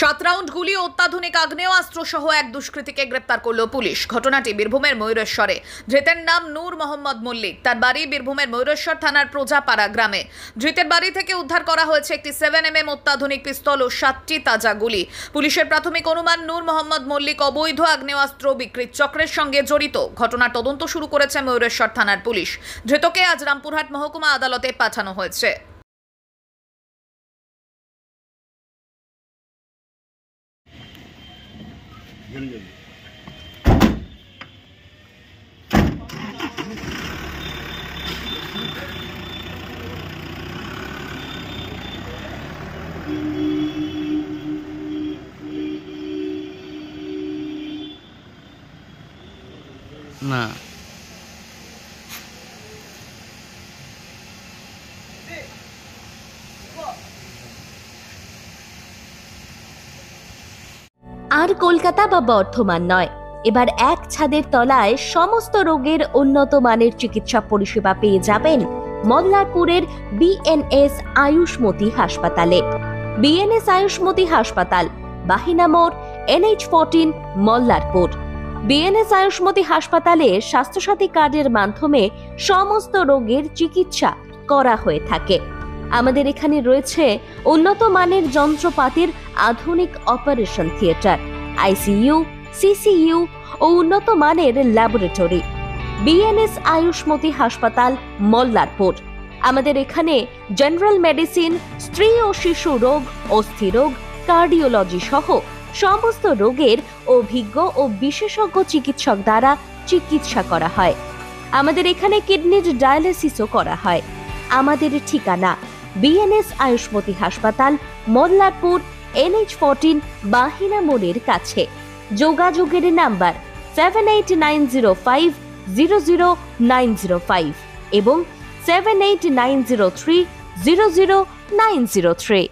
7 round গুলি ও অত্যাধুনিক আগ্নেয়াস্ত্র সহ এক দুষ্কৃতীকে গ্রেপ্তার করল পুলিশ। ঘটনাটি বীরভূমের ময়ূরেশ্বরে। ধৃতের নাম নূর মোহাম্মদ মল্লিক। তার বাড়ি বীরভূমের ময়ূরেশ্বর থানার প্রজাপাড়া গ্রামে। ধৃতের বাড়ি থেকে উদ্ধার করা হয়েছে একটি 7mm অত্যাধুনিক পিস্তল ও 7টি তাজা গুলি। পুলিশের প্রাথমিক অনুমান নূর মোহাম্মদ মল্লিক অবৈধ আগ্নেয়াস্ত্র বিক্রির চক্রের সঙ্গে জড়িত। ঘটনার তদন্ত শুরু করেছে ময়ূরেশ্বর থানার পুলিশ। ধৃতকে আজ রামপুরহাট মহকুমা আদালতে পাঠানো হয়েছে। না আর কলকাতা বা বর্ধমান নয়, এবার এক ছাদের তলায় সমস্ত রোগের উন্নত মানের চিকিৎসা পরিষেবা পেয়ে যাবেন মল্লারপুরের বিএনএস আয়ুষ্মতি হাসপাতালে। বিএনএস আয়ুষ্মতি হাসপাতাল, বাহিনা মোড়, NH14, মল্লারপুর। বিএনএস আয়ুষ্মতি হাসপাতালে স্বাস্থ্যসাথী কার্ডের মাধ্যমে সমস্ত রোগের চিকিৎসা করা হয়ে থাকে। আমাদের এখানে রয়েছে উন্নত মানের যন্ত্রপাতির আধুনিক অপারেশন থিয়েটার, ICU, CCU ও উন্নত মানের ল্যাবরেটরি। বিএনএস আয়ুষ্মতি হাসপাতাল, মল্লারপুর। আমাদের এখানে জেনারেল মেডিসিন, স্ত্রী ও শিশু রোগ, অস্থিরোগ, কার্ডিওলজি সহ সমস্ত রোগের অভিজ্ঞ ও বিশেষজ্ঞ চিকিৎসক দ্বারা চিকিৎসা করা হয়। আমাদের এখানে কিডনির ডায়ালিসিসও করা হয়। আমাদের ঠিকানা বিএনএস আয়ুষ্মতি হাসপাতাল, মল্লারপুর, NH14, বাহিনা মোড়ের কাছে। যোগাযোগের নাম্বার 7890500905 এবং 7890300903।